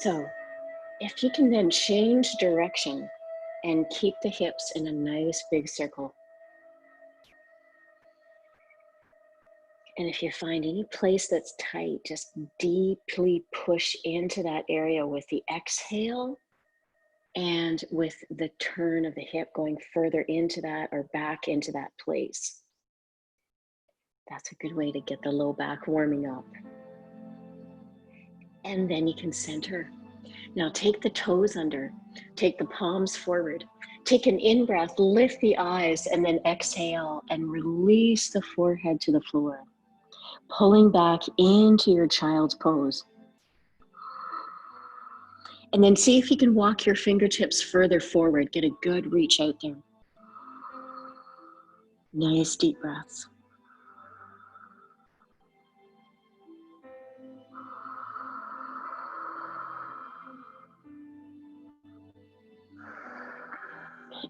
So if you can then change direction and keep the hips in a nice big circle. And if you find any place that's tight, just deeply push into that area with the exhale and with the turn of the hip going further into that or back into that place. That's a good way to get the low back warming up. And then you can center. Now take the toes under, take the palms forward, take an in-breath, lift the eyes, and then exhale and release the forehead to the floor, pulling back into your child's pose. And then see if you can walk your fingertips further forward, get a good reach out there. Nice deep breaths.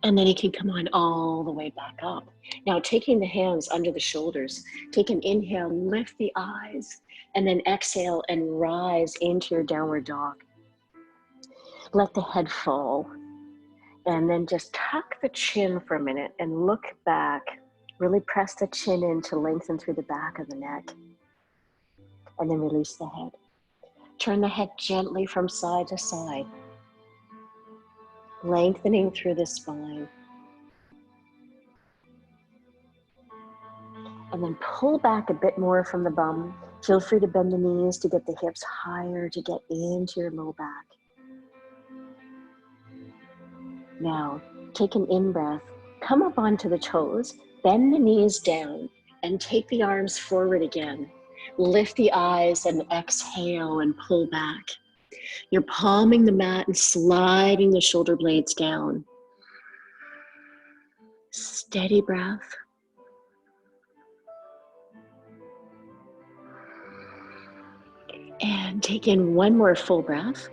And then you can come on all the way back up. Now taking the hands under the shoulders, take an inhale, lift the eyes, and then exhale and rise into your downward dog. Let the head fall, and then just tuck the chin for a minute and look back. Really press the chin in to lengthen through the back of the neck, and then release the head. Turn the head gently from side to side, lengthening through the spine. And then pull back a bit more from the bum. Feel free to bend the knees to get the hips higher, to get into your low back. Now, take an in-breath. Come up onto the toes, bend the knees down, and take the arms forward again. Lift the eyes and exhale and pull back. You're palming the mat and sliding the shoulder blades down. Steady breath. And take in one more full breath.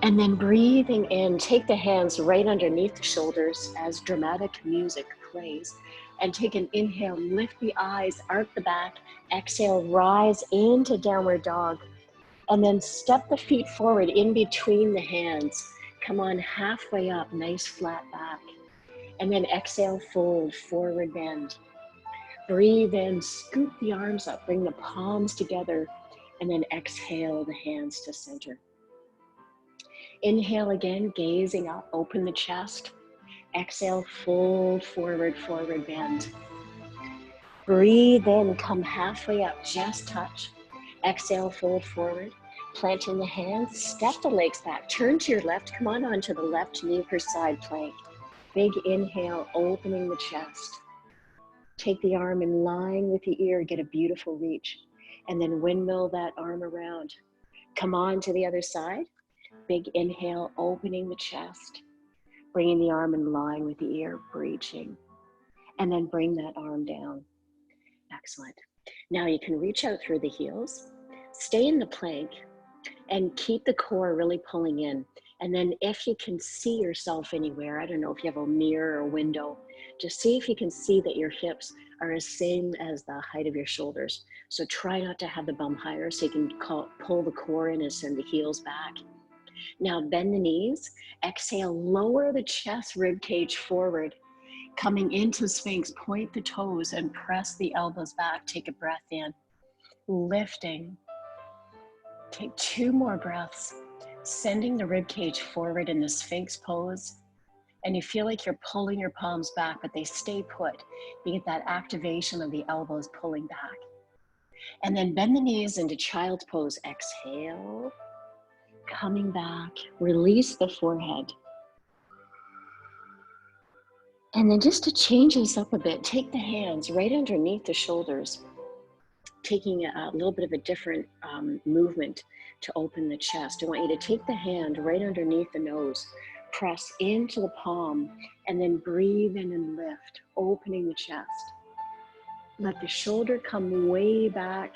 And then breathing in, take the hands right underneath the shoulders as dramatic music plays. And take an inhale, lift the eyes, arc the back. Exhale, rise into downward dog. And then step the feet forward in between the hands. Come on halfway up, nice flat back. And then exhale, fold, forward bend. Breathe in, scoop the arms up, bring the palms together, and then exhale the hands to center. Inhale again, gazing up, open the chest. Exhale, fold forward, forward bend. Breathe in, come halfway up, just touch. Exhale, fold forward, planting the hands, step the legs back, turn to your left, come on onto the left knee per side plank. Big inhale, opening the chest. Take the arm in line with the ear, get a beautiful reach, and then windmill that arm around. Come on to the other side. Big inhale, opening the chest, bringing the arm in line with the ear, breaching, and then bring that arm down. Excellent. Now you can reach out through the heels, stay in the plank, and keep the core really pulling in. And then if you can see yourself anywhere, I don't know if you have a mirror or window, just see if you can see that your hips are the same as the height of your shoulders. So try not to have the bum higher so you can pull the core in and send the heels back. Now bend the knees, exhale, lower the chest rib cage forward. Coming into Sphinx, point the toes and press the elbows back. Take a breath in, lifting. Take 2 more breaths, sending the rib cage forward in the Sphinx pose. And you feel like you're pulling your palms back, but they stay put. You get that activation of the elbows pulling back. And then bend the knees into child's pose. Exhale, coming back, release the forehead. And then just to change this up a bit, take the hands right underneath the shoulders, taking a little bit of a different movement to open the chest. I want you to take the hand right underneath the nose, press into the palm, and then breathe in and lift, opening the chest. Let the shoulder come way back,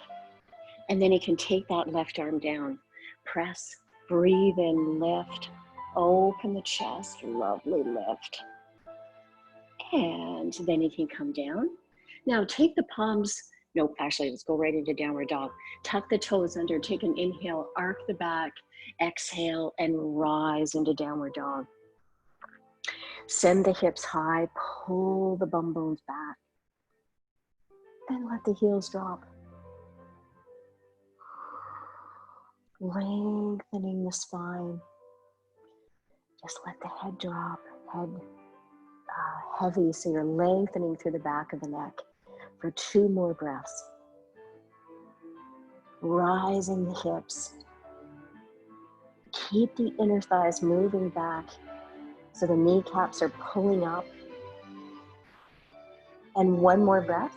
and then you can take that left arm down. Press, breathe in, lift, open the chest, lovely lift. And then you can come down. Now take the palms Nope, actually, let's go right into downward dog. Tuck the toes under, take an inhale, arc the back, exhale, and rise into downward dog. Send the hips high, pull the bum bones back, and let the heels drop. Lengthening the spine. Just let the head drop, head heavy, so you're lengthening through the back of the neck for 2 more breaths. Rising the hips. Keep the inner thighs moving back so the kneecaps are pulling up. And 1 more breath.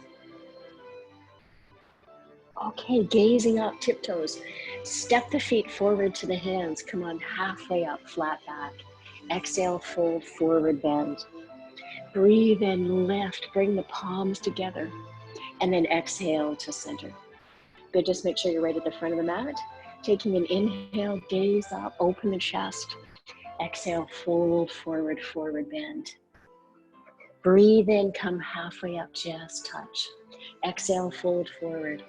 Okay, gazing up, tiptoes. Step the feet forward to the hands. Come on, halfway up, flat back. Exhale, fold, forward bend. Breathe in, lift, bring the palms together. And then exhale to center. Good, just make sure you're right at the front of the mat. Taking an inhale, gaze up, open the chest. Exhale, fold, forward, forward bend. Breathe in, come halfway up, just touch. Exhale, fold forward.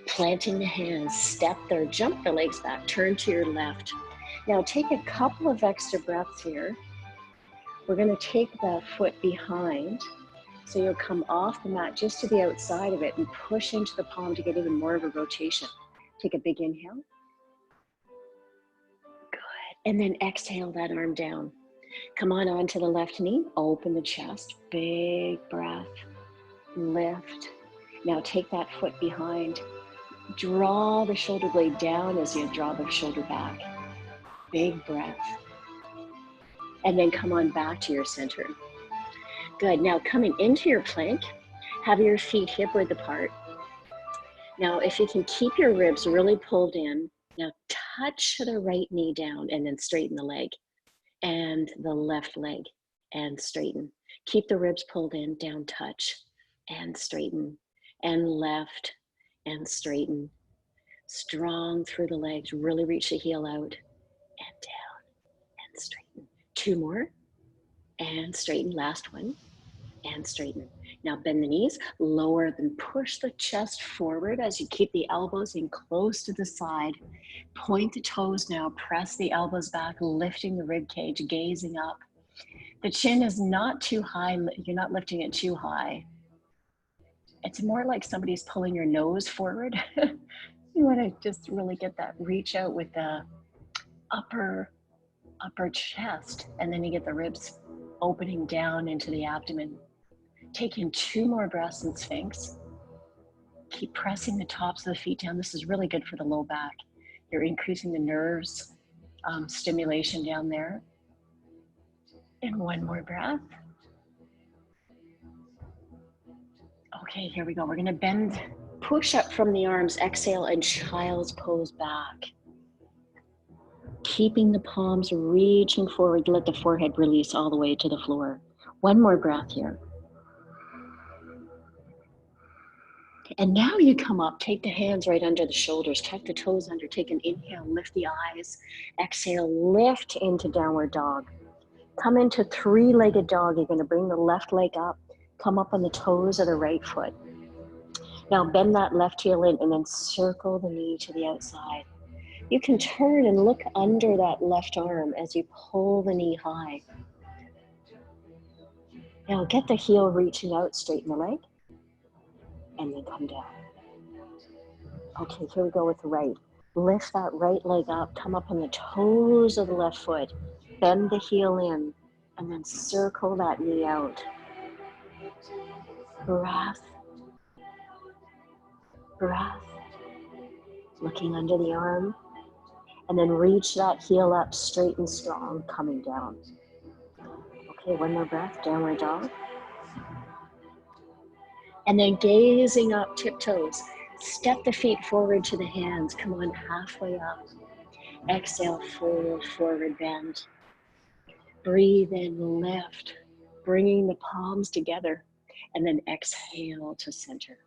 Planting the hands, step there, jump the legs back, turn to your left. Now take a couple of extra breaths here. We're going to take the foot behind. So you'll come off the mat just to the outside of it and push into the palm to get even more of a rotation. Take a big inhale. Good. And then exhale that arm down. Come on onto the left knee. Open the chest. Big breath. Lift. Now take that foot behind. Draw the shoulder blade down as you draw the shoulder back. Big breath. And then come on back to your center. Good. Now coming into your plank, have your feet hip width apart. Now if you can keep your ribs really pulled in, now touch the right knee down and then straighten the leg and the left leg and straighten. Keep the ribs pulled in, down, touch and straighten and left and straighten. Strong through the legs, really reach the heel out and down and straighten. 2 more and straighten, last one. And straighten. Now bend the knees, lower them, push the chest forward as you keep the elbows in close to the side. Point the toes now, press the elbows back, lifting the rib cage, gazing up. The chin is not too high, you're not lifting it too high. It's more like somebody's pulling your nose forward. You want to just really get that reach out with the upper chest, and then you get the ribs opening down into the abdomen. Take in 2 more breaths in Sphinx. Keep pressing the tops of the feet down. This is really good for the low back. You're increasing the nerves, stimulation down there. And 1 more breath. Okay, here we go. We're gonna bend, push up from the arms, exhale, and child's pose back. Keeping the palms reaching forward, let the forehead release all the way to the floor. 1 more breath here. And now you come up, take the hands right under the shoulders, tuck the toes under, take an inhale, lift the eyes, exhale, lift into downward dog. Come into 3-legged dog. You're gonna bring the left leg up, come up on the toes of the right foot. Now bend that left heel in and then circle the knee to the outside. You can turn and look under that left arm as you pull the knee high. Now get the heel reaching out, straighten the leg. And then come down. Okay, here we go with the right. Lift that right leg up, come up on the toes of the left foot, bend the heel in, and then circle that knee out. Breath. Breath. Looking under the arm, and then reach that heel up straight and strong, coming down. Okay, 1 more breath, downward dog. And then gazing up, tiptoes. Step the feet forward to the hands. Come on, halfway up. Exhale, fold, forward bend. Breathe in, lift, bringing the palms together. And then exhale to center.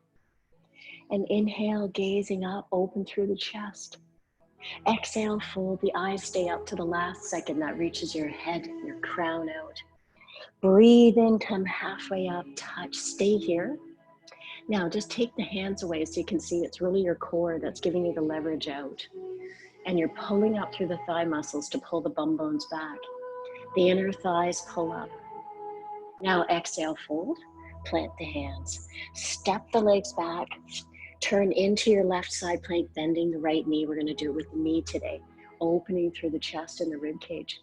And inhale, gazing up, open through the chest. Exhale, fold, the eyes stay up to the last second. That reaches your head, your crown out. Breathe in, come halfway up, touch, stay here. Now just take the hands away so you can see it's really your core that's giving you the leverage out. And you're pulling up through the thigh muscles to pull the bum bones back. The inner thighs pull up. Now exhale, fold, plant the hands. Step the legs back, turn into your left side plank, bending the right knee. We're gonna do it with the knee today, opening through the chest and the rib cage.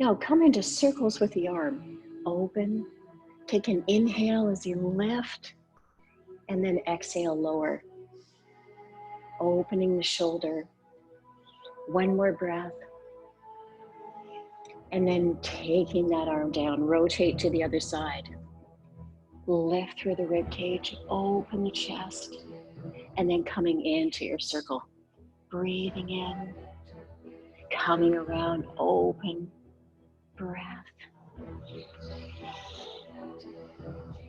Now come into circles with the arm. Open, take an inhale as you lift, and then exhale, lower. Opening the shoulder. One more breath. And then taking that arm down, rotate to the other side. Lift through the rib cage, open the chest, and then coming into your circle. Breathing in, coming around, open, breath,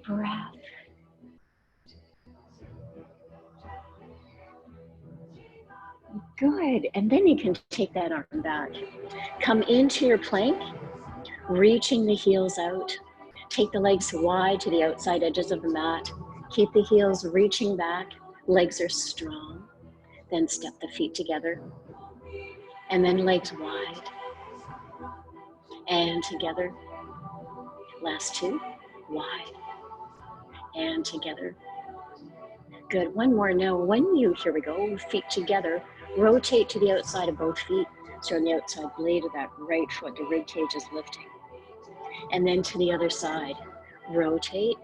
breath. Good, and then you can take that arm back. Come into your plank, reaching the heels out. Take the legs wide to the outside edges of the mat. Keep the heels reaching back, legs are strong. Then step the feet together. And then legs wide. And together. Last two, wide. And together. Good, one more. Now when you, here we go, feet together, rotate to the outside of both feet. So on the outside blade of that right foot, the rib cage is lifting. And then to the other side, rotate.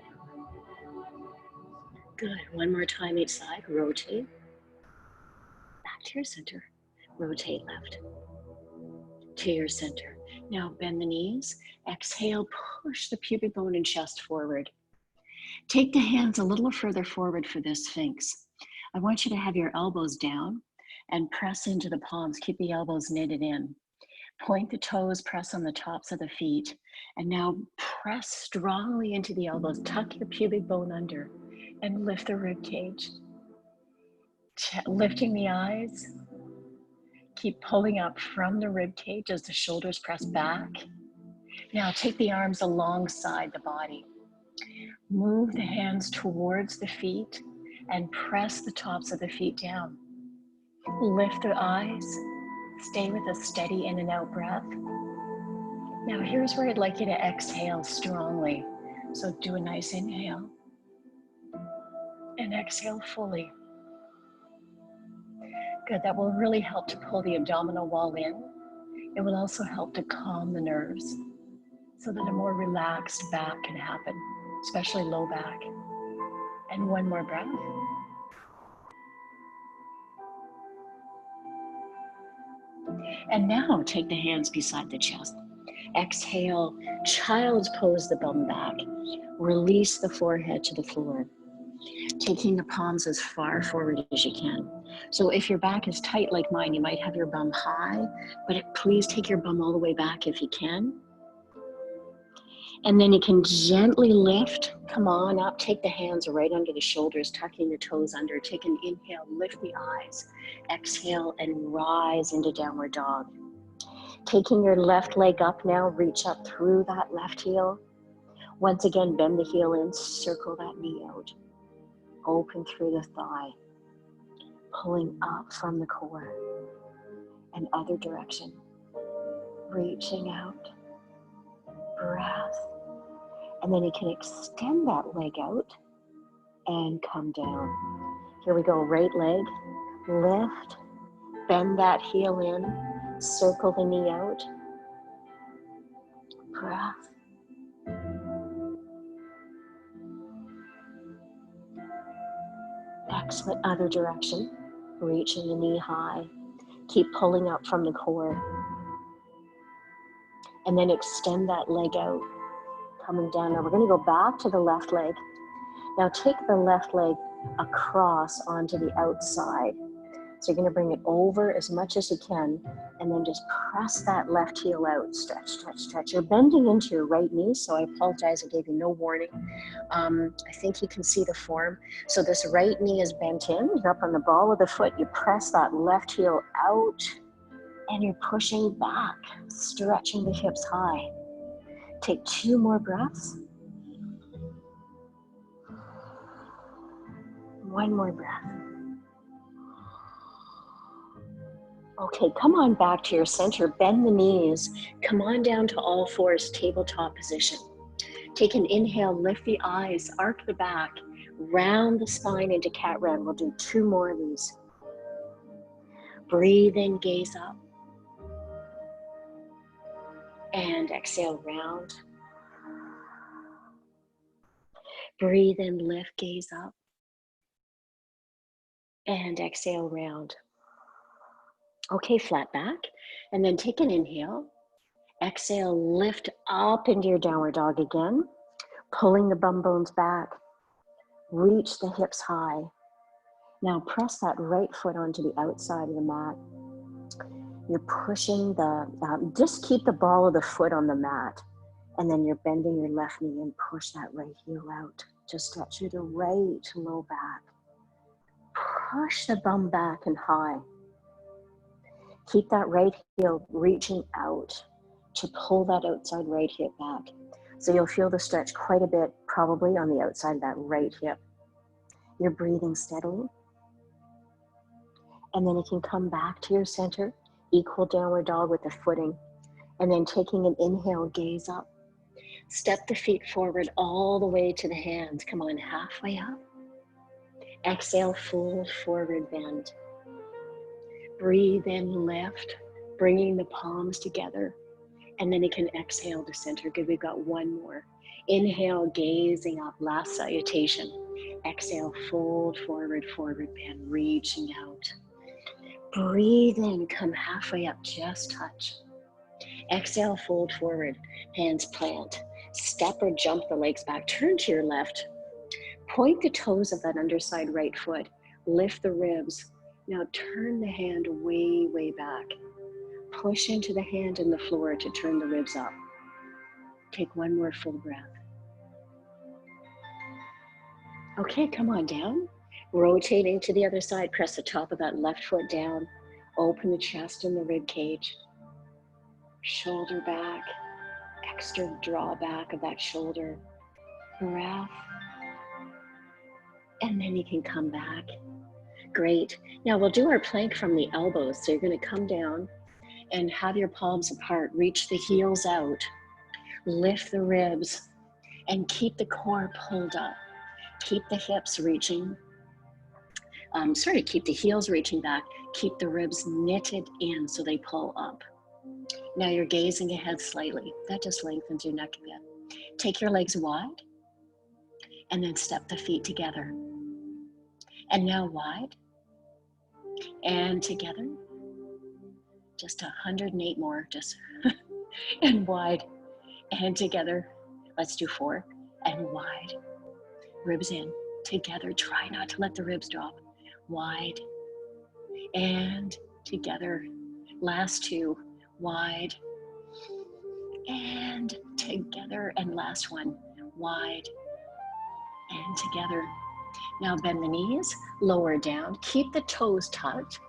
Good, one more time each side, rotate. Back to your center, rotate left. To your center. Now bend the knees, exhale, push the pubic bone and chest forward. Take the hands a little further forward for this Sphinx. I want you to have your elbows down and press into the palms, keep the elbows knitted in. Point the toes, press on the tops of the feet, and now press strongly into the elbows. Tuck your pubic bone under and lift the rib cage. Lifting the eyes. Keep pulling up from the rib cage as the shoulders press back. Now take the arms alongside the body. Move the hands towards the feet and press the tops of the feet down. Lift the eyes. Stay with a steady in and out breath. Now here's where I'd like you to exhale strongly. So do a nice inhale and exhale fully. Good, that will really help to pull the abdominal wall in. It will also help to calm the nerves so that a more relaxed back can happen, especially low back. And one more breath. And now take the hands beside the chest. Exhale, child's pose the bum back. Release the forehead to the floor. Taking the palms as far forward as you can. So if your back is tight like mine, you might have your bum high, but please take your bum all the way back if you can. And then you can gently lift, come on up, take the hands right under the shoulders, tucking the toes under. Take an inhale, lift the eyes. Exhale and rise into downward dog. Taking your left leg up now, reach up through that left heel. Once again, bend the heel in, circle that knee out. Open through the thigh, pulling up from the core and other direction. Reaching out, breath. And then you can extend that leg out and come down. Here we go, right leg, lift, bend that heel in, circle the knee out, breath. Excellent, other direction, reaching the knee high, keep pulling up from the core. And then extend that leg out, coming down. Now we're gonna go back to the left leg. Now take the left leg across onto the outside. So you're gonna bring it over as much as you can, and then just press that left heel out. Stretch, stretch, stretch. You're bending into your right knee, so I apologize, I gave you no warning. I think you can see the form. So this right knee is bent in, you're up on the ball of the foot, you press that left heel out, and you're pushing back, stretching the hips high. Take 2 more breaths. One more breath. Okay, come on back to your center. Bend the knees. Come on down to all fours, tabletop position. Take an inhale, lift the eyes, arc the back, round the spine into cat round. We'll do 2 more of these. Breathe in, gaze up. And exhale, round. Breathe in, lift, gaze up. And exhale, round. Okay, flat back. And then take an inhale. Exhale, lift up into your downward dog again. Pulling the bum bones back. Reach the hips high. Now press that right foot onto the outside of the mat. You're pushing just keep the ball of the foot on the mat. And then you're bending your left knee and push that right heel out. Just stretch through the right low back. Push the bum back and high. Keep that right heel reaching out to pull that outside right hip back. So you'll feel the stretch quite a bit, probably on the outside of that right hip. You're breathing steadily. And then you can come back to your center, equal downward dog with the footing. And then taking an inhale, gaze up. Step the feet forward all the way to the hands. Come on, halfway up. Exhale, full forward bend. Breathe in, lift, bringing the palms together. And then you can exhale to center. Good, we've got 1 more. Inhale, gazing up, last salutation. Exhale, fold forward, forward bend, reaching out. Breathe in, come halfway up, just touch. Exhale, fold forward, hands plant. Step or jump the legs back, turn to your left. Point the toes of that underside right foot. Lift the ribs. Now turn the hand way, way back. Push into the hand and the floor to turn the ribs up. Take 1 more full breath. Okay, come on down. Rotating to the other side, press the top of that left foot down. Open the chest and the rib cage. Shoulder back, extra draw back of that shoulder. Breath. And then you can come back. Great. Now we'll do our plank from the elbows. So you're going to come down and have your palms apart. Reach the heels out. Lift the ribs and keep the core pulled up. Keep the hips reaching. Keep the heels reaching back. Keep the ribs knitted in so they pull up. Now you're gazing ahead slightly. That just lengthens your neck a bit. Take your legs wide and then step the feet together. And now wide and together. Just 108 more, just and wide and together. Let's do 4 and wide. Ribs in, together. Try not to let the ribs drop. Wide and together. Last 2, wide and together. And last one, wide and together. Now bend the knees, lower down, keep the toes tucked,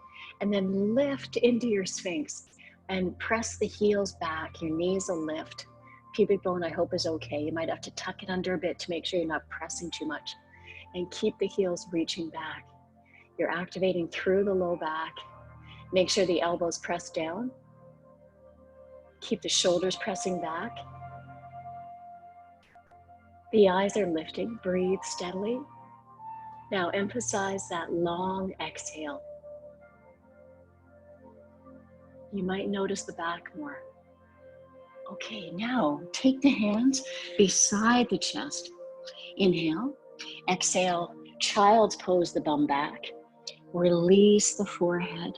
and then lift into your Sphinx and press the heels back. Your knees will lift. Pubic bone, I hope, is okay. You might have to tuck it under a bit to make sure you're not pressing too much. And keep the heels reaching back. You're activating through the low back. Make sure the elbows press down. Keep the shoulders pressing back. The eyes are lifting. Breathe steadily. Now emphasize that long exhale. You might notice the back more. Okay, now take the hands beside the chest. Inhale, exhale, child's pose the bum back. Release the forehead,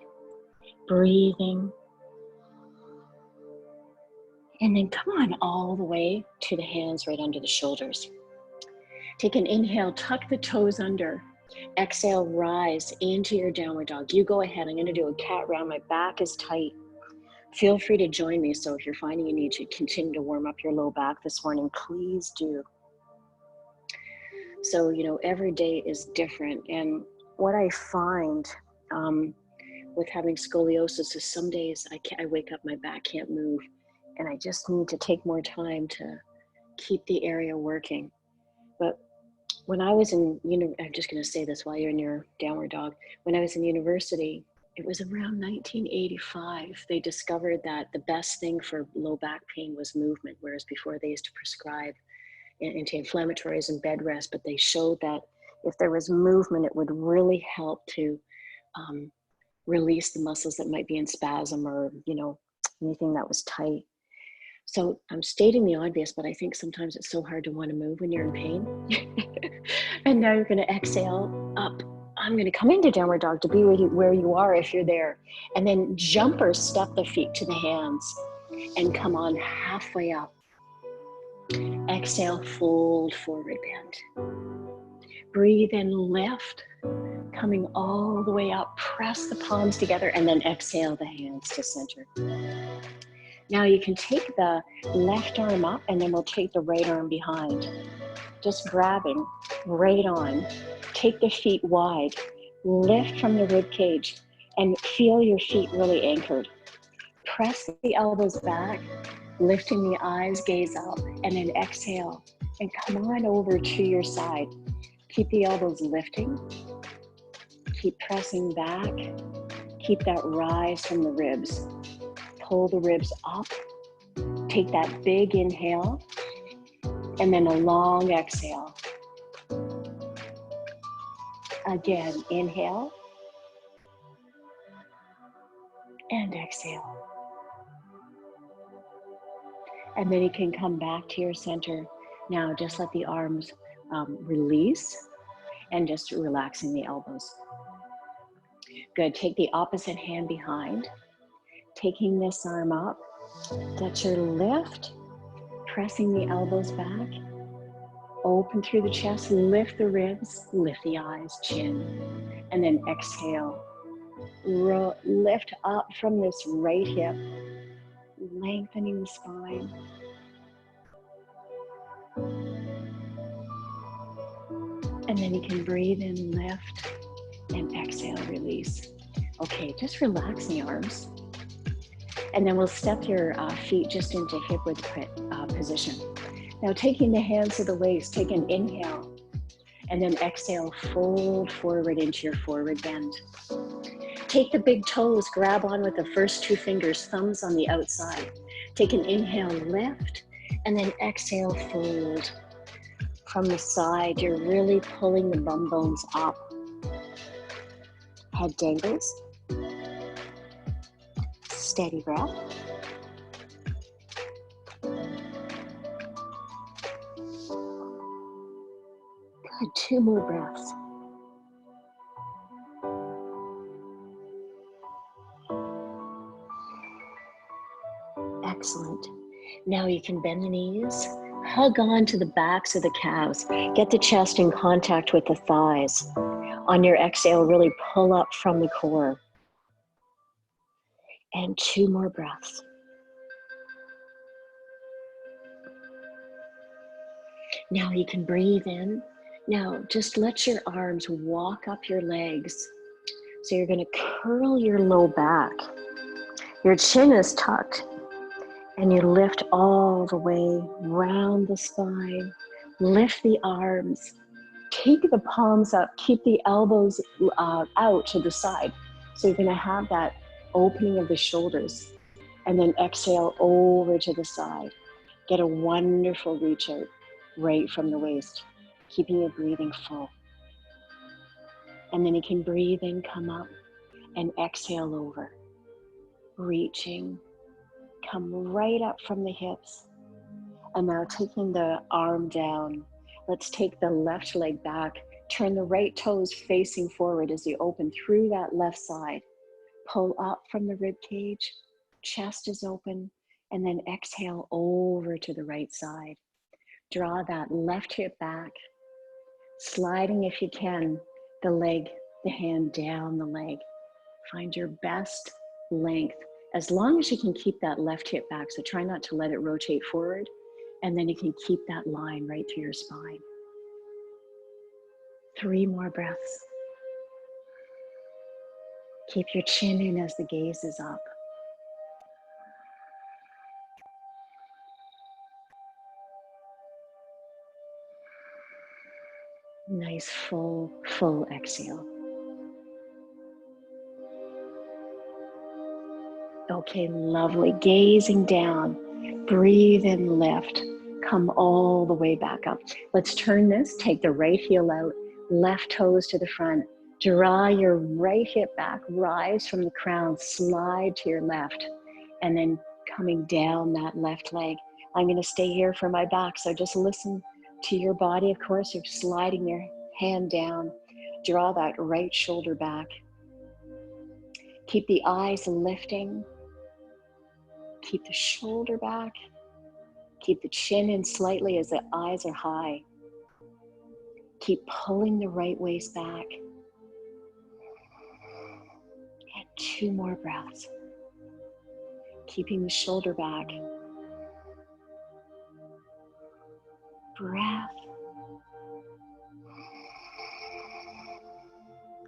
breathing. And then come on all the way to the hands right under the shoulders. Take an inhale, tuck the toes under. Exhale, rise into your downward dog. You go ahead, I'm gonna do a cat round, my back is tight. Feel free to join me, so if you're finding you need to continue to warm up your low back this morning, please do. So, every day is different. And what I find with having scoliosis is some days I wake up, my back can't move, and I just need to take more time to keep the area working. But When I was in, I'm just going to say this while you're in your downward dog. When I was in university, it was around 1985, they discovered that the best thing for low back pain was movement, whereas before they used to prescribe anti-inflammatories and bed rest, but they showed that if there was movement, it would really help to release the muscles that might be in spasm or, anything that was tight. So I'm stating the obvious, but I think sometimes it's so hard to want to move when you're in pain. And now you're going to exhale up. I'm going to come into downward dog to be where you are if you're there. And then jump or step the feet to the hands and come on halfway up. Exhale, fold, forward bend. Breathe in, lift, coming all the way up. Press the palms together and then exhale the hands to center. Now you can take the left arm up and then we'll take the right arm behind. Just grabbing right on. Take the feet wide. Lift from the rib cage and feel your feet really anchored. Press the elbows back, lifting the eyes, gaze up, and then exhale and come on over to your side. Keep the elbows lifting. Keep pressing back. Keep that rise from the ribs. Pull the ribs up. Take that big inhale and then a long exhale. Again, inhale and exhale. And then you can come back to your center. Now just let the arms release and just relaxing the elbows. Good, take the opposite hand behind. Taking this arm up, get your lift, pressing the elbows back. Open through the chest, lift the ribs, lift the eyes, chin, and then exhale. Lift up from this right hip, lengthening the spine. And then you can breathe in, lift, and exhale, release. Okay, just relax the arms. And then we'll step your feet just into hip width position. Now taking the hands to the waist, take an inhale, and then exhale, fold forward into your forward bend. Take the big toes, grab on with the first two fingers, thumbs on the outside. Take an inhale, lift, and then exhale, fold. From the side, you're really pulling the bum bones up. Head dangles. Steady breath. Good, 2 more breaths. Excellent. Now you can bend the knees, hug on to the backs of the calves. Get the chest in contact with the thighs. On your exhale, really pull up from the core. And 2 more breaths. Now you can breathe in. Now just let your arms walk up your legs. So you're going to curl your low back. Your chin is tucked. And you lift all the way round the spine. Lift the arms. Take the palms up. Keep the elbows out to the side. So you're going to have that opening of the shoulders. And then exhale over to the side. Get a wonderful reach out right from the waist, keeping your breathing full. And then you can breathe in, come up, and exhale over. Reaching. Come right up from the hips. And now taking the arm down, let's take the left leg back. Turn the right toes facing forward as you open through that left side. Pull up from the rib cage, chest is open, and then exhale over to the right side. Draw that left hip back, sliding if you can, the hand down the leg. Find your best length. As long as you can keep that left hip back, so try not to let it rotate forward, and then you can keep that line right through your spine. 3 more breaths. Keep your chin in as the gaze is up. Nice full exhale. Okay, lovely. Gazing down, breathe in, lift, come all the way back up. Let's turn this, take the right heel out, left toes to the front, draw your right hip back, rise from the crown, slide to your left, and then coming down that left leg. I'm gonna stay here for my back, so just listen to your body. Of course, you're sliding your hand down, draw that right shoulder back. Keep the eyes lifting. Keep the shoulder back. Keep the chin in slightly as the eyes are high. Keep pulling the right waist back. And 2 more breaths. Keeping the shoulder back. Breath.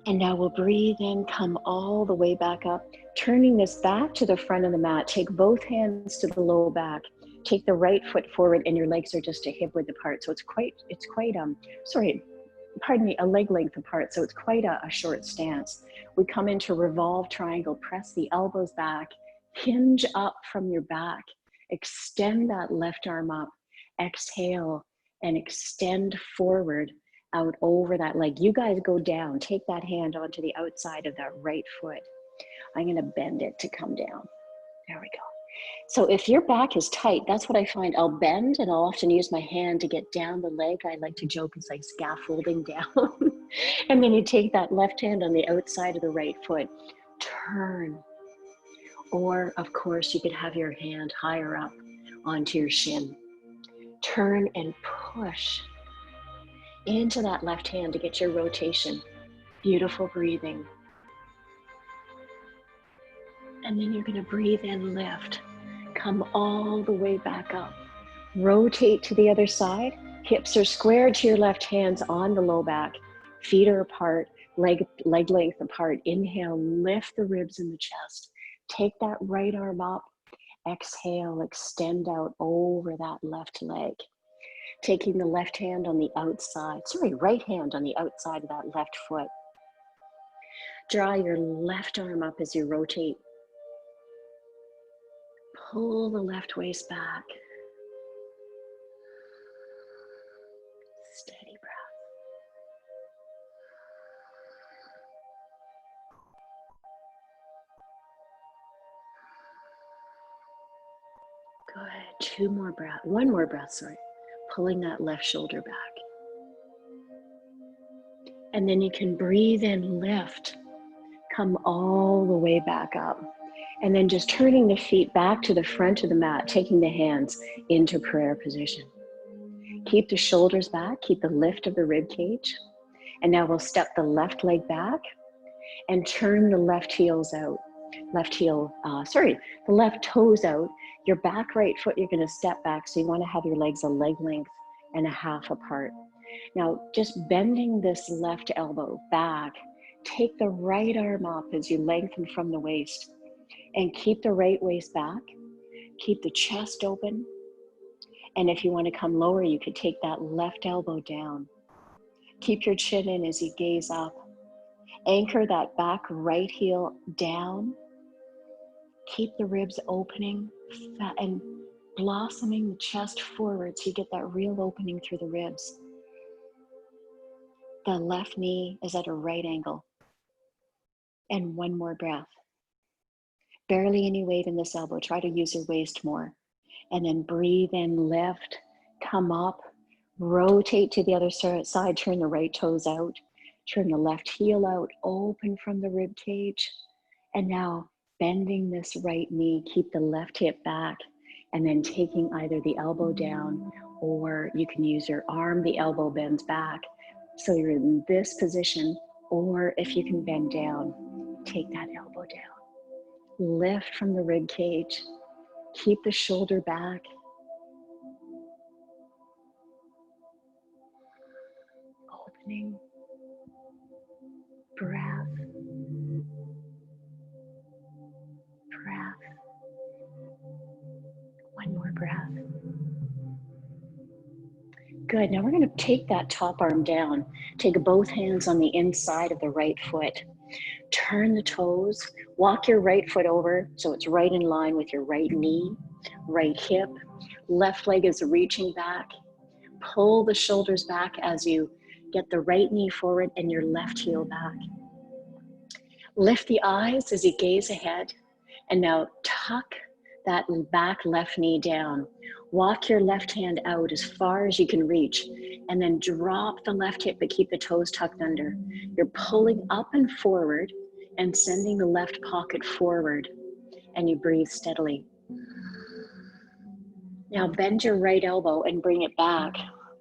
And now we'll breathe in, come all the way back up, turning this back to the front of the mat. Take both hands to the low back. Take the right foot forward and your legs are just a hip width apart. So it's quite a leg length apart. So it's quite a short stance. We come into revolve triangle, press the elbows back, hinge up from your back, extend that left arm up, exhale and extend forward out over that leg. You guys go down, take that hand onto the outside of that right foot. I'm gonna bend it to come down. There we go. So if your back is tight, that's what I find. I'll bend and I'll often use my hand to get down the leg. I like to joke it's like scaffolding down. And then you take that left hand on the outside of the right foot, turn. Or of course you could have your hand higher up onto your shin. Turn and push into that left hand to get your rotation. Beautiful breathing. And then you're gonna breathe in, lift. Come all the way back up. Rotate to the other side. Hips are squared to your left, hands on the low back. Feet are apart, leg length apart. Inhale, lift the ribs in the chest. Take that right arm up. Exhale, extend out over that left leg. Taking the left hand on the outside, right hand on the outside of that left foot. Draw your left arm up as you rotate. Pull the left waist back. Steady breath. Good. 2 more breaths. 1 more breath, Pulling that left shoulder back. And then you can breathe in, lift. Come all the way back up. And then just turning the feet back to the front of the mat, taking the hands into prayer position. Keep the shoulders back, keep the lift of the rib cage. And now we'll step the left leg back and turn the left heels out. The left toes out. Your back right foot, you're gonna step back. So you wanna have your legs a leg length and a half apart. Now, just bending this left elbow back, take the right arm up as you lengthen from the waist and keep the right waist back. Keep the chest open. And if you want to come lower, you could take that left elbow down. Keep your chin in as you gaze up. Anchor that back right heel down. Keep the ribs opening and blossoming the chest forward so you get that real opening through the ribs. The left knee is at a right angle. And 1 more breath. Barely any weight in this elbow. Try to use your waist more. And then breathe in, lift, come up, rotate to the other side, turn the right toes out, turn the left heel out, open from the rib cage. And now bending this right knee, keep the left hip back, and then taking either the elbow down or you can use your arm, the elbow bends back. So you're in this position, or if you can bend down, take that elbow down. Lift from the rib cage. Keep the shoulder back. Opening. Breath. Breath. 1 more breath. Good. Now we're going to take that top arm down. Take both hands on the inside of the right foot. Turn the toes. Walk your right foot over so it's right in line with your right knee, right hip. Left leg is reaching back. Pull the shoulders back as you get the right knee forward and your left heel back. Lift the eyes as you gaze ahead. And now tuck that back left knee down. Walk your left hand out as far as you can reach, and then drop the left hip, but keep the toes tucked under. You're pulling up and forward and sending the left pocket forward, and you breathe steadily. Now bend your right elbow and bring it back.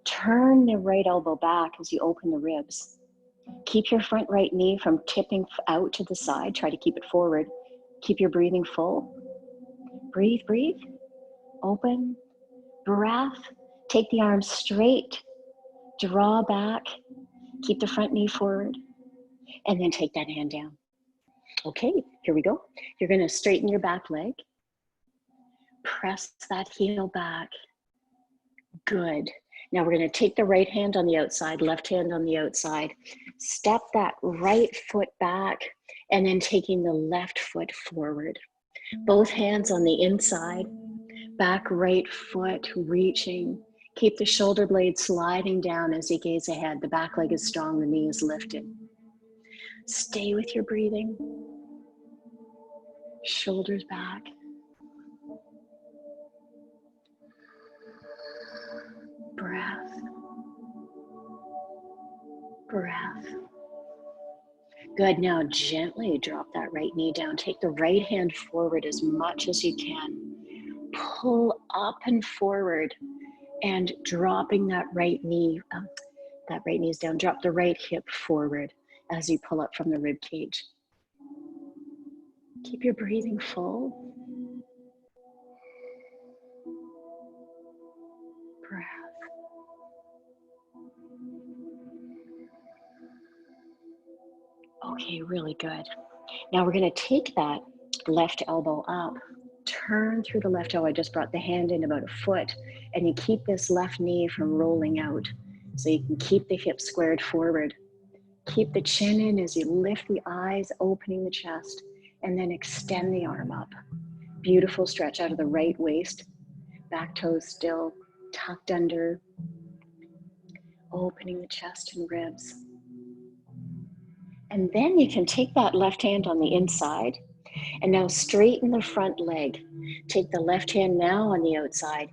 Turn the right elbow back as you open the ribs. Keep your front right knee from tipping out to the side. Try to keep it forward. Keep your breathing full. Breathe, breathe. Open. Breath. Take the arms straight. Draw back. Keep the front knee forward. And then take that hand down. Okay, here we go. You're going to straighten your back leg. Press that heel back. Good. Now we're going to take the right hand on the outside, left hand on the outside. Step that right foot back and then taking the left foot forward. Both hands on the inside, back right foot reaching. Keep the shoulder blade sliding down as you gaze ahead. The back leg is strong, the knee is lifted. Stay with your breathing. Shoulders back. Breath. Breath. Good. Now gently drop that right knee down. Take the right hand forward as much as you can. Pull up and forward and dropping that right knee is down. Drop the right hip forward as you pull up from the rib cage. Keep your breathing full. Breath. Okay, really good. Now we're going to take that left elbow up, turn through the left elbow. I just brought the hand in about a foot, and you keep this left knee from rolling out. So you can keep the hips squared forward. Keep the chin in as you lift the eyes, opening the chest, and then extend the arm up. Beautiful stretch out of the right waist, back toes still tucked under, opening the chest and ribs. And then you can take that left hand on the inside and now straighten the front leg. Take the left hand now on the outside,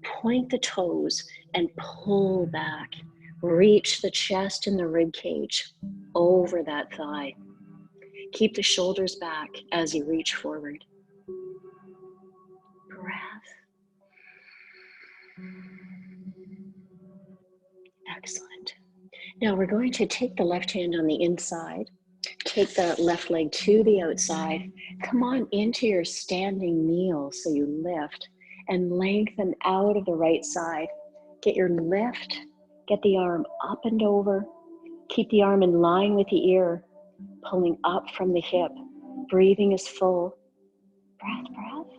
point the toes and pull back. Reach the chest and the rib cage over that thigh. Keep the shoulders back as you reach forward. Breath. Excellent. Now we're going to take the left hand on the inside, take the left leg to the outside, come on into your standing kneel so you lift and lengthen out of the right side. Get your lift, get the arm up and over, keep the arm in line with the ear, pulling up from the hip. Breathing is full. Breath, breath.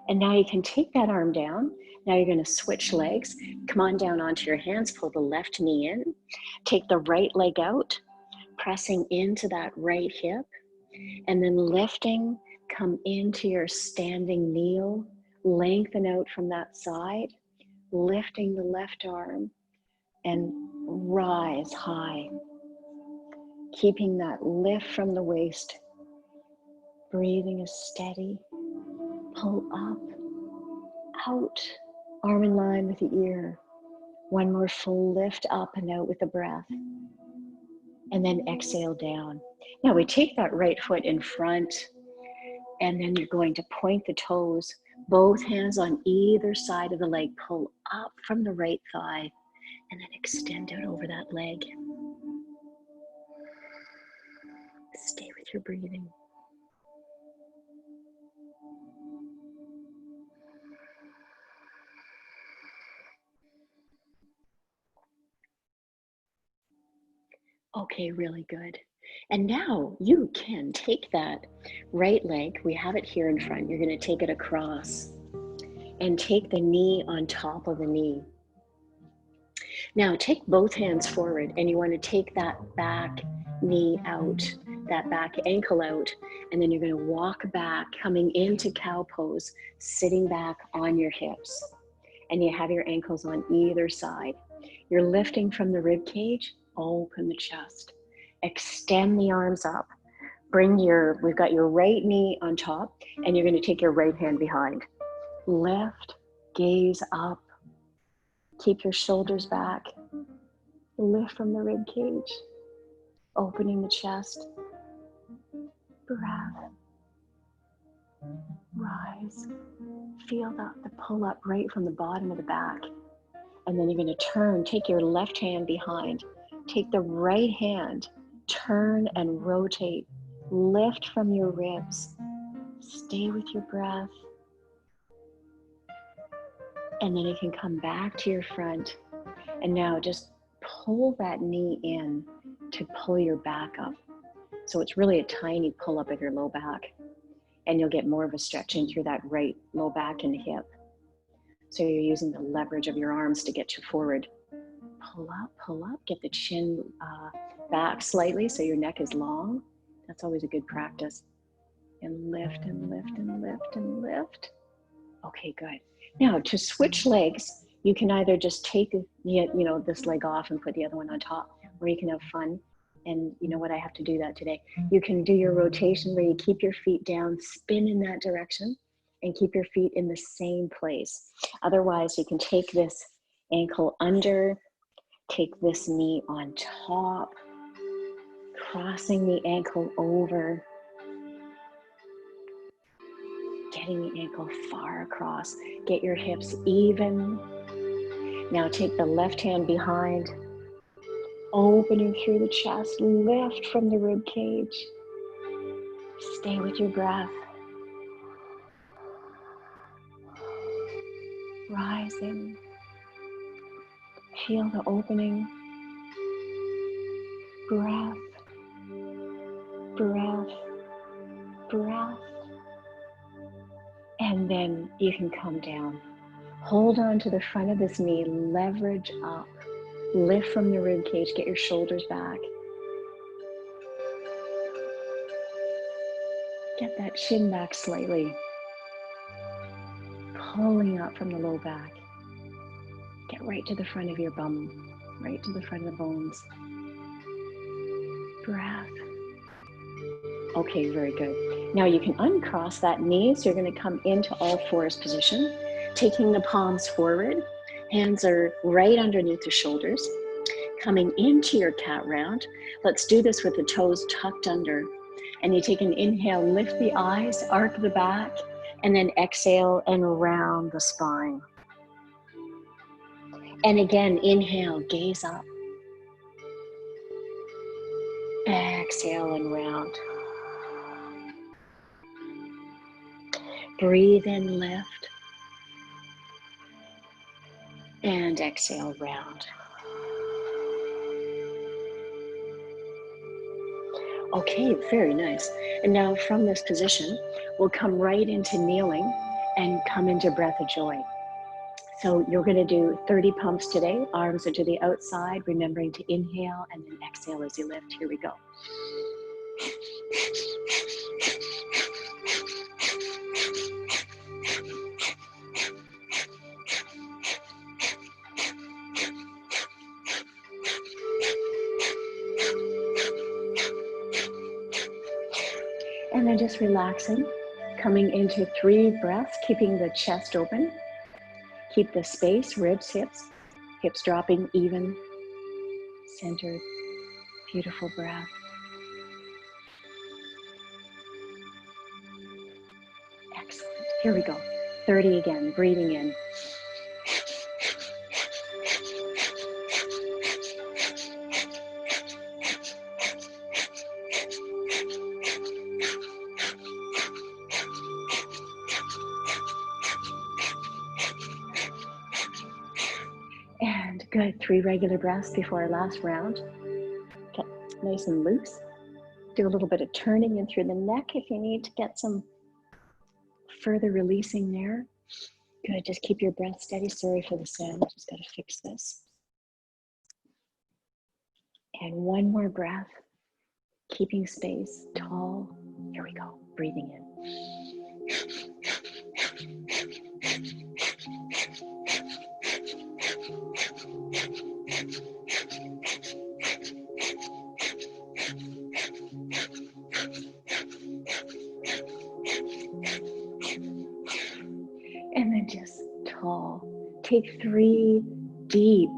And now you can take that arm down. Now you're going to switch legs. Come on down onto your hands, pull the left knee in. Take the right leg out, pressing into that right hip. And then lifting, come into your standing kneel. Lengthen out from that side. Lifting the left arm and rise high. Keeping that lift from the waist. Breathing is steady. Pull up, out, arm in line with the ear. One more full lift up and out with the breath. And then exhale down. Now we take that right foot in front, and then you're going to point the toes, both hands on either side of the leg. Pull up from the right thigh, and then extend out over that leg. Stay with your breathing. Okay, really good. And now you can take that right leg, we have it here in front, you're going to take it across and take the knee on top of the knee. Now take both hands forward, and you want to take that back knee out, that back ankle out, and then you're going to walk back, coming into cow pose, sitting back on your hips. And you have your ankles on either side. You're lifting from the rib cage, open the chest. Extend the arms up. We've got your right knee on top, and you're going to take your right hand behind. Lift, gaze up. Keep your shoulders back. Lift from the rib cage. Opening the chest. Breath. Rise. Feel the pull up right from the bottom of the back. And then you're going to turn, take your left hand behind. Take the right hand, turn and rotate. Lift from your ribs. Stay with your breath. And then you can come back to your front. And now just pull that knee in to pull your back up. So it's really a tiny pull up of your low back. And you'll get more of a stretching through that right low back and hip. So you're using the leverage of your arms to get you forward. Pull up, get the chin back slightly so your neck is long. That's always a good practice. And lift and lift and lift and lift. Okay, good. Now to switch legs, you can either just take this leg off and put the other one on top, or you can have fun. And you know what, I have to do that today. You can do your rotation where you keep your feet down, spin in that direction, and keep your feet in the same place. Otherwise, you can take this ankle under, take this knee on top, crossing the ankle over, getting the ankle far across. Get your hips even. Now take the left hand behind, opening through the chest, lift from the rib cage. Stay with your breath. Rising. Feel the opening. Breath, breath, breath. And then you can come down. Hold on to the front of this knee, leverage up. Lift from the rib cage, get your shoulders back. Get that chin back slightly. Pulling up from the low back. Get right to the front of your bum, right to the front of the bones. Breath. Okay, very good. Now you can uncross that knee, so you're going to come into all fours position, taking the palms forward. Hands are right underneath the shoulders. Coming into your cat round. Let's do this with the toes tucked under. And you take an inhale, lift the eyes, arc the back, and then exhale and round the spine. And again, inhale, gaze up. Exhale and round. Breathe in, lift. And exhale, round. Okay, very nice. And now from this position, we'll come right into kneeling and come into breath of joy. So you're going to do 30 pumps today. Arms are to the outside, remembering to inhale and then exhale as you lift. Here we go. And then just relaxing, coming into 3 breaths, keeping the chest open. Keep the space, ribs, hips dropping even, centered, beautiful breath. Excellent. Here we go. 30 again, breathing in. And good, 3 regular breaths before our last round. Get nice and loose. Do a little bit of turning in through the neck if you need to get some further releasing there. Good, just keep your breath steady. Sorry for the sound, just gotta fix this. And one more breath, keeping space, tall. Here we go, breathing in. And then just tall. Take 3 deep,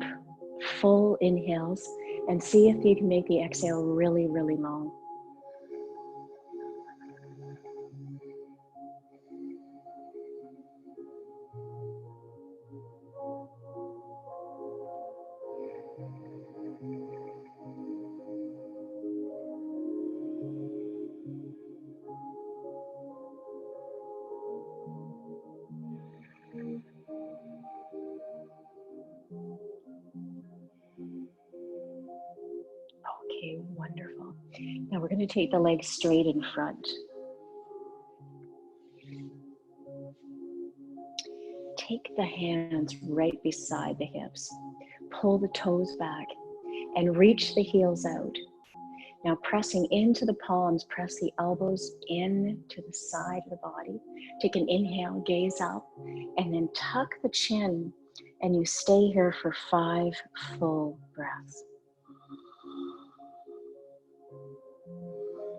full inhales and see if you can make the exhale really, really long. Okay, wonderful. Now we're going to take the legs straight in front. Take the hands right beside the hips. Pull the toes back and reach the heels out. Now pressing into the palms, press the elbows in to the side of the body. Take an inhale, gaze up, and then tuck the chin, and you stay here for 5 full breaths.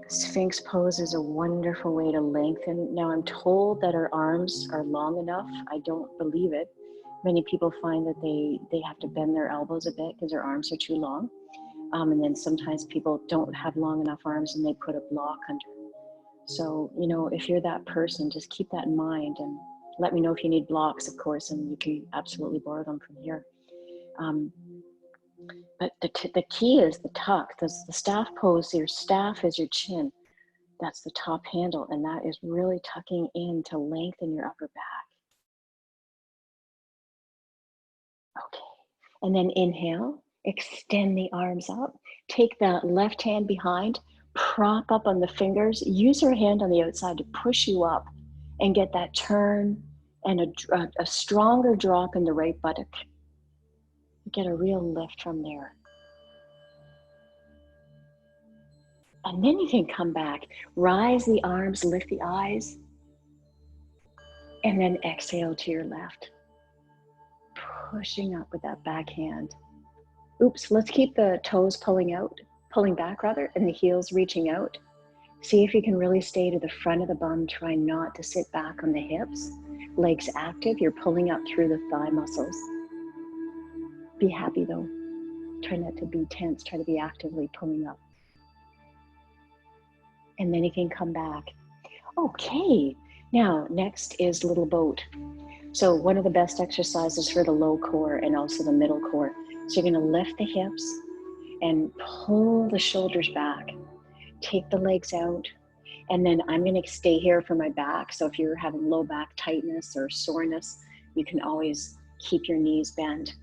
Sphinx pose is a wonderful way to lengthen. Now I'm told that our arms are long enough. I don't believe it. Many people find that they have to bend their elbows a bit because their arms are too long. And then sometimes people don't have long enough arms and they put a block under. So, you know, if you're that person, just keep that in mind and let me know if you need blocks, of course, and you can absolutely borrow them from here. But the key is the tuck. The staff pose, your staff is your chin. That's the top handle, and that is really tucking in to lengthen your upper back. Okay, and then inhale, extend the arms up. Take the left hand behind, prop up on the fingers. Use your hand on the outside to push you up and get that turn and a stronger drop in the right buttock. Get a real lift from there. And then you can come back, rise the arms, lift the eyes, and then exhale to your left. Pushing up with that back hand. Oops, let's keep the toes pulling back, and the heels reaching out. See if you can really stay to the front of the bum. Try not to sit back on the hips. Legs active, you're pulling up through the thigh muscles. Be happy though. Try not to be tense, try to be actively pulling up. And then you can come back. Okay, now next is little boat. So one of the best exercises for the low core and also the middle core. So you're gonna lift the hips and pull the shoulders back. Take the legs out. And then I'm gonna stay here for my back. So if you're having low back tightness or soreness, you can always keep your knees bent.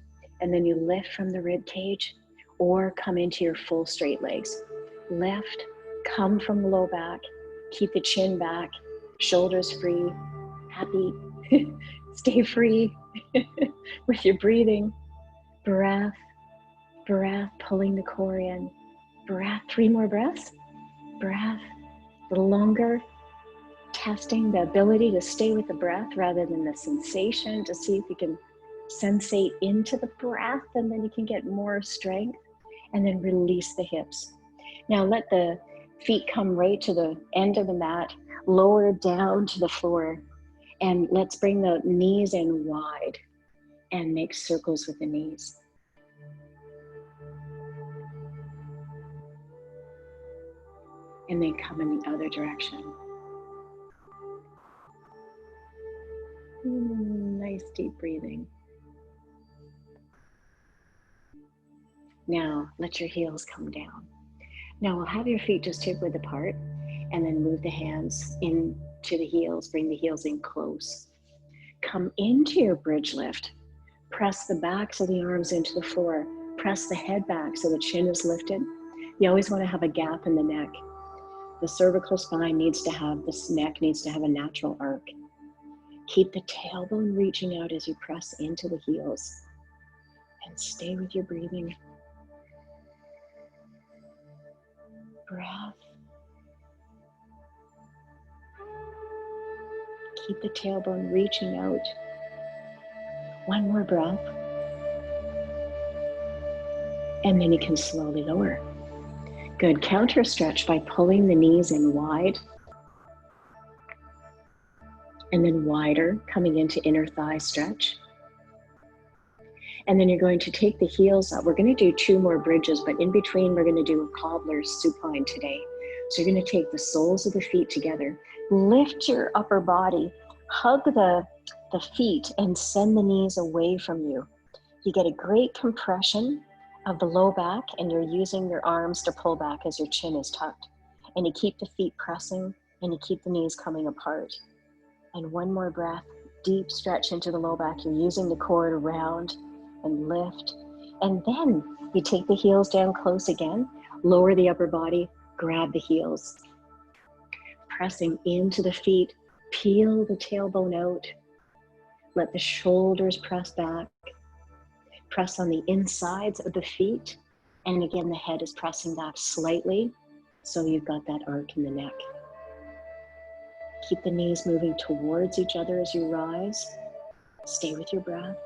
And then you lift from the rib cage or come into your full straight legs. Lift, come from the low back, keep the chin back, shoulders free, happy, stay free with your breathing. Breath, breath, pulling the core in. Breath, 3 more breaths. Breath, a little longer. Testing the ability to stay with the breath rather than the sensation, to see if you can sensate into the breath, and then you can get more strength. And then release the hips. Now let the feet come right to the end of the mat, lower down to the floor, and let's bring the knees in wide and make circles with the knees. And then come in the other direction. Nice deep breathing. Now let your heels come down. Now we'll have your feet just hip width apart and then move the hands into the heels, bring the heels in close. Come into your bridge lift. Press the backs of the arms into the floor. Press the head back so the chin is lifted. You always want to have a gap in the neck. The cervical spine needs to have, this neck needs to have a natural arc. Keep the tailbone reaching out as you press into the heels. And stay with your breathing. Breath. Keep the tailbone reaching out. One more breath. And then you can slowly lower. Good. Counter stretch by pulling the knees in wide. And then wider, coming into inner thigh stretch. And then you're going to take the heels up. We're going to do 2 more bridges, but in between we're going to do a cobbler's supine today. So you're going to take the soles of the feet together, lift your upper body, hug the feet and send the knees away from you. You get a great compression of the low back and you're using your arms to pull back as your chin is tucked. And you keep the feet pressing and you keep the knees coming apart. And one more breath, deep stretch into the low back. You're using the core to round and lift. And then you take the heels down close again, lower the upper body, grab the heels. Pressing into the feet, peel the tailbone out. Let the shoulders press back. Press on the insides of the feet. And again, the head is pressing back slightly, so you've got that arc in the neck. Keep the knees moving towards each other as you rise. Stay with your breath.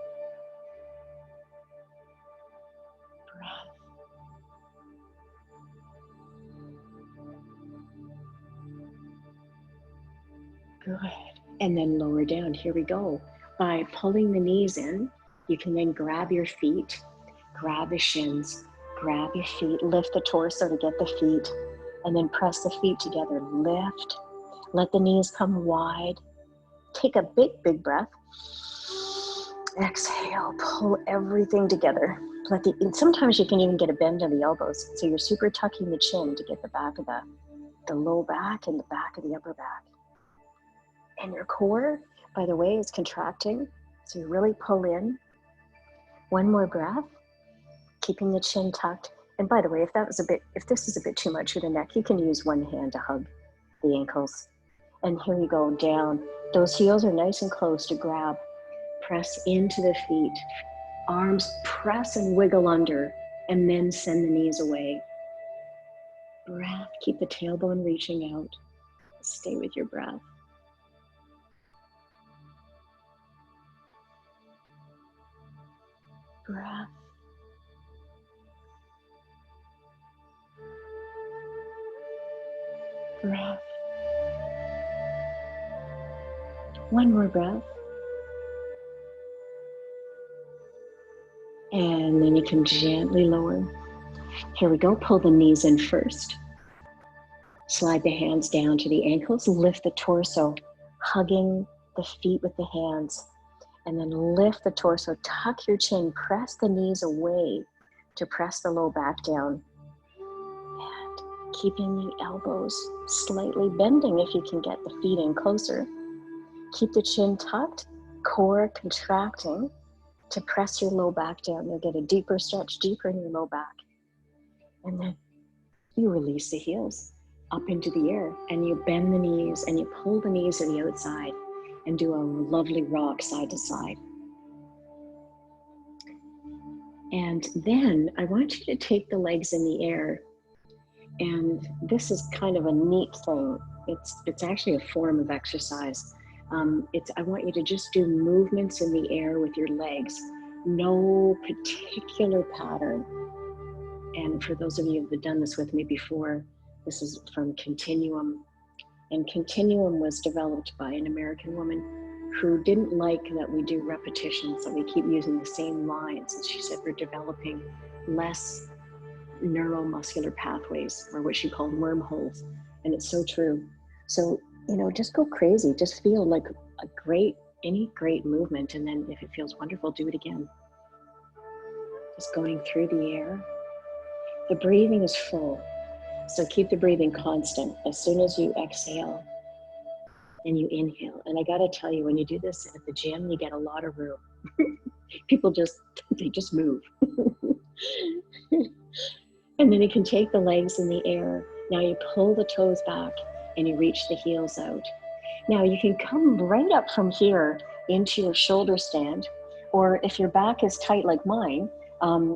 Breath. Good. And then lower down. Here we go. By pulling the knees in, you can then grab your feet, grab the shins, grab your feet, lift the torso to get the feet, and then press the feet together. Lift. Let the knees come wide. Take a big breath. Exhale, pull everything together. Sometimes you can even get a bend in the elbows. So you're super tucking the chin to get the back of the low back and the back of the upper back. And your core, by the way, is contracting. So you really pull in. One more breath, keeping the chin tucked. And by the way, if this is a bit too much for the neck, you can use one hand to hug the ankles. And here you go, down. Those heels are nice and close to grab. Press into the feet. Arms press and wiggle under, and then send the knees away. Breath, keep the tailbone reaching out. Stay with your breath. Breath. Breath. One more breath. And then you can gently lower. Here we go, pull the knees in first. Slide the hands down to the ankles, lift the torso, hugging the feet with the hands. And then lift the torso, tuck your chin, press the knees away to press the low back down. And keeping the elbows slightly bending if you can get the feet in closer. Keep the chin tucked, core contracting to press your low back down. You'll get a deeper stretch, deeper in your low back. And then you release the heels up into the air and you bend the knees and you pull the knees to the outside and do a lovely rock side to side. And then I want you to take the legs in the air. And this is kind of a neat thing. It's actually a form of exercise. I want you to just do movements in the air with your legs. No particular pattern. And for those of you who have done this with me before, this is from Continuum. And Continuum was developed by an American woman who didn't like that we do repetitions, so we keep using the same lines. And she said we're developing less neuromuscular pathways, or what she called wormholes. And it's so true. So, just go crazy. Just feel like any great movement. And then if it feels wonderful, do it again. Just going through the air. The breathing is full. So keep the breathing constant. As soon as you exhale and you inhale. And I gotta tell you, when you do this at the gym, you get a lot of room. People they just move. And then you can take the legs in the air. Now you pull the toes back and you reach the heels out. Now you can come right up from here into your shoulder stand, or if your back is tight like mine,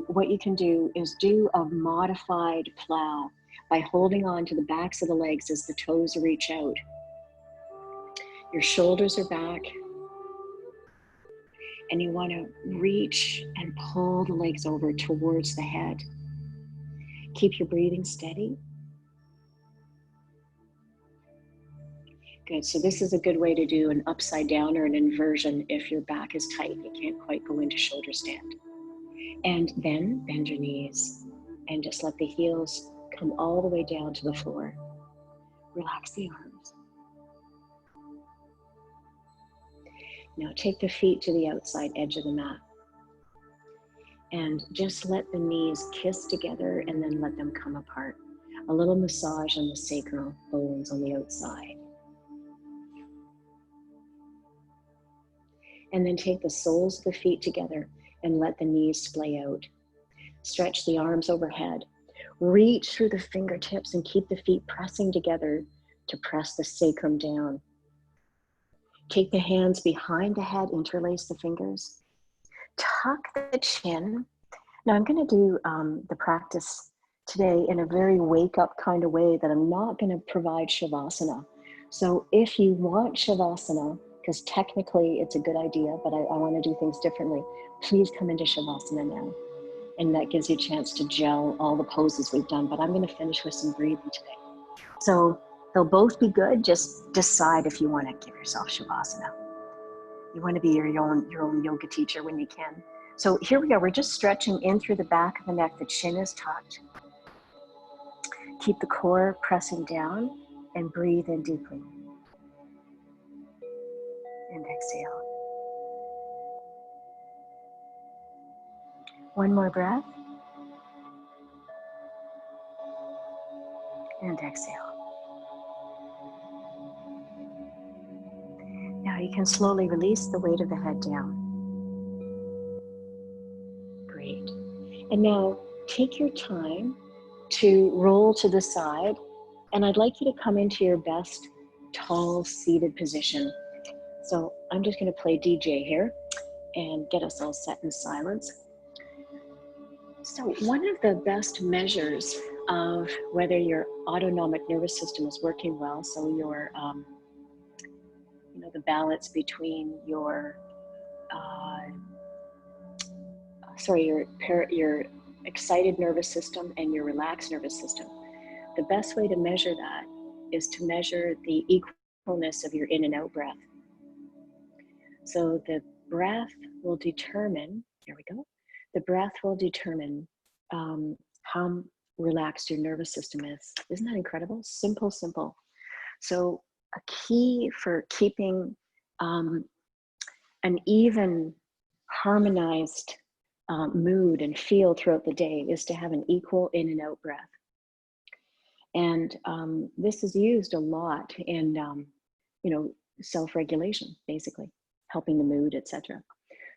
what you can do is do a modified plow. by holding on to the backs of the legs as the toes reach out. Your shoulders are back, and you want to reach and pull the legs over towards the head. Keep your breathing steady. Good. So this is a good way to do an upside down or an inversion if your back is tight. You can't quite go into shoulder stand. And then bend your knees and just let the heels come all the way down to the floor. Relax the arms. Now take the feet to the outside edge of the mat. And just let the knees kiss together and then let them come apart. A little massage on the sacral bones on the outside. And then take the soles of the feet together and let the knees splay out. Stretch the arms overhead. Reach through the fingertips and keep the feet pressing together to press the sacrum down. Take the hands behind the head, interlace the fingers. Tuck the chin. Now I'm going to do the practice today in a very wake-up kind of way that I'm not going to provide Shavasana. So if you want Shavasana, because technically it's a good idea, but I want to do things differently, please come into Shavasana now. And that gives you a chance to gel all the poses we've done, but I'm going to finish with some breathing today. So they'll both be good. Just decide if you want to give yourself Shavasana. You want to be your own yoga teacher when you can. So here we are. We're just stretching in through the back of the neck. The chin is tucked. Keep the core pressing down and breathe in deeply. And exhale. One more breath. And exhale. Now you can slowly release the weight of the head down. Great. And now take your time to roll to the side. And I'd like you to come into your best tall seated position. So I'm just going to play DJ here and get us all set in silence. So one of the best measures of whether your autonomic nervous system is working well, so your, the balance between your, your excited nervous system and your relaxed nervous system. The best way to measure that is to measure the equalness of your in and out breath. So the breath will determine, here we go, the breath will determine how relaxed your nervous system is. Isn't that incredible? Simple, simple. So a key for keeping an even harmonized mood and feel throughout the day is to have an equal in and out breath. And this is used a lot in, self-regulation, basically, helping the mood, etc.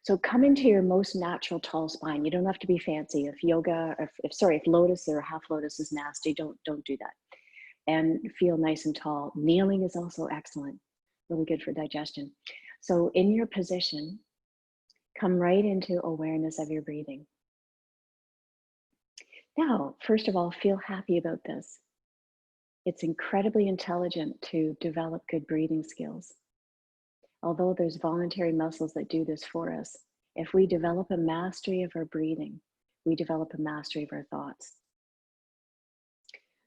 So come into your most natural tall spine. You don't have to be fancy. If yoga, if lotus or half lotus is nasty, don't do that. And feel nice and tall. Kneeling is also excellent, really good for digestion. So in your position, come right into awareness of your breathing. Now, first of all, feel happy about this. It's incredibly intelligent to develop good breathing skills. Although there's voluntary muscles that do this for us, if we develop a mastery of our breathing, we develop a mastery of our thoughts.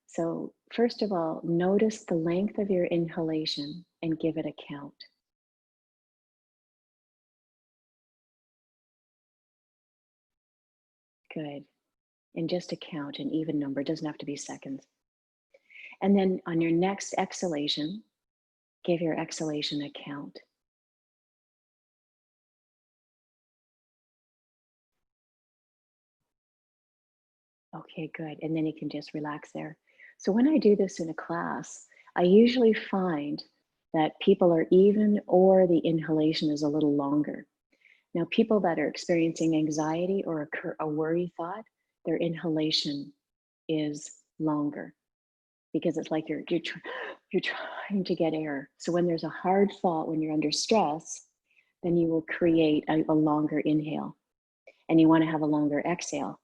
So first of all, notice the length of your inhalation and give it a count. Good. And just a count, an even number, it doesn't have to be seconds. And then on your next exhalation, give your exhalation a count. Okay, good. And then you can just relax there. So when I do this in a class, I usually find that people are even or the inhalation is a little longer. Now, people that are experiencing anxiety or a worry thought, their inhalation is longer because it's like you're trying to get air. So when there's a hard thought, when you're under stress, then you will create a longer inhale, and you want to have a longer exhale.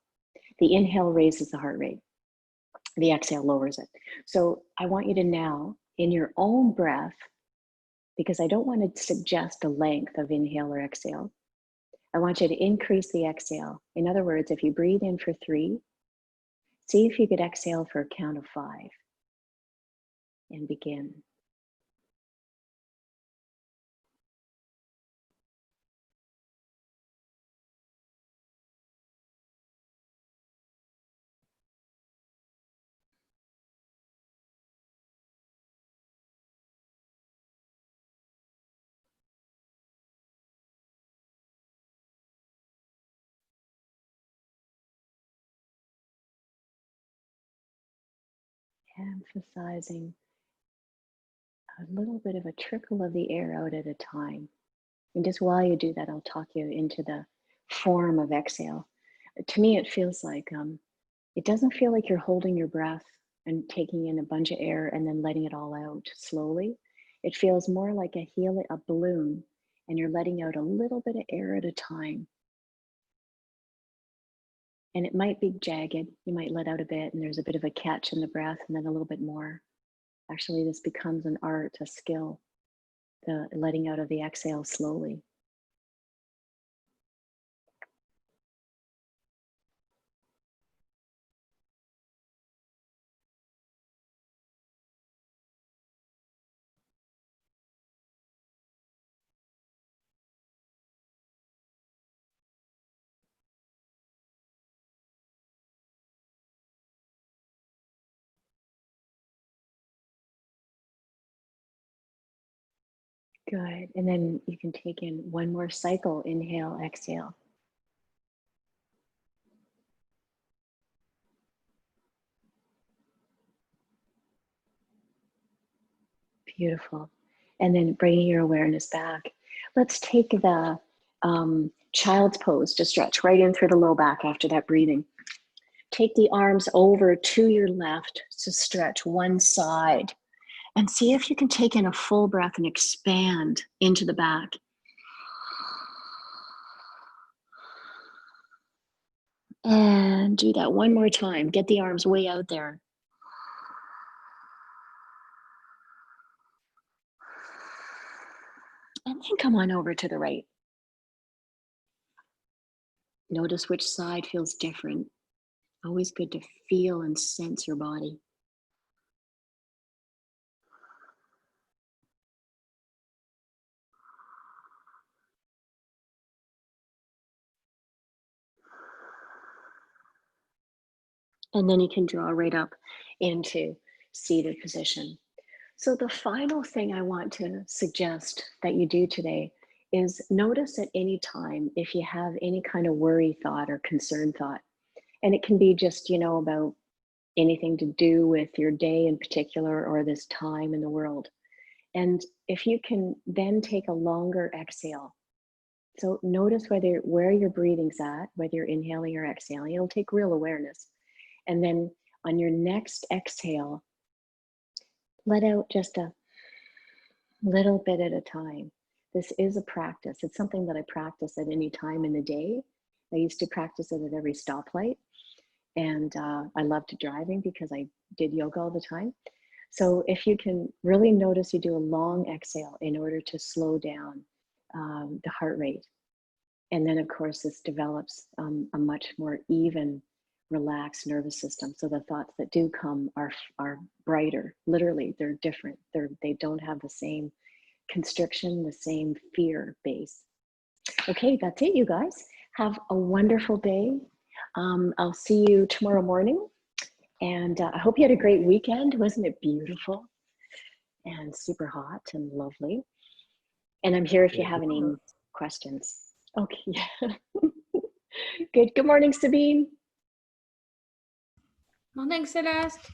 The inhale raises the heart rate. The exhale lowers it. So I want you to now, in your own breath, because I don't want to suggest a length of inhale or exhale, I want you to increase the exhale. In other words, if you breathe in for 3, see if you could exhale for a count of 5 and begin. Emphasizing a little bit of a trickle of the air out at a time. And just while you do that, I'll talk you into the form of exhale. To me, it feels like it doesn't feel like you're holding your breath and taking in a bunch of air and then letting it all out slowly. It feels more like a balloon, and you're letting out a little bit of air at a time. And it might be jagged. You might let out a bit, and there's a bit of a catch in the breath, and then a little bit more. Actually, this becomes an art, a skill, the letting out of the exhale slowly. Good. And then you can take in one more cycle. Inhale, exhale. Beautiful. And then bringing your awareness back. Let's take the child's pose to stretch right in through the low back after that breathing. Take the arms over to your left to stretch one side. And see if you can take in a full breath and expand into the back. And do that one more time. Get the arms way out there. And then come on over to the right. Notice which side feels different. Always good to feel and sense your body. And then you can draw right up into seated position. So the final thing I want to suggest that you do today is notice at any time if you have any kind of worry thought or concern thought. And it can be just, about anything to do with your day in particular or this time in the world. And if you can then take a longer exhale. So notice where your breathing's at, whether you're inhaling or exhaling. It'll take real awareness. And then on your next exhale, let out just a little bit at a time. This is a practice. It's something that I practice at any time in the day. I used to practice it at every stoplight. And I loved driving because I did yoga all the time. So if you can really notice, you do a long exhale in order to slow down the heart rate. And then, of course, this develops a much more even, relaxed nervous system. So the thoughts that do come are brighter. Literally, they're different. They don't have the same constriction, the same fear base. Okay, that's it, you guys. Have a wonderful day. I'll see you tomorrow morning. And I hope you had a great weekend. Wasn't it beautiful and super hot and lovely? And I'm here if you have any questions. Okay. Good. Good morning, Sabine. Morning, Celeste.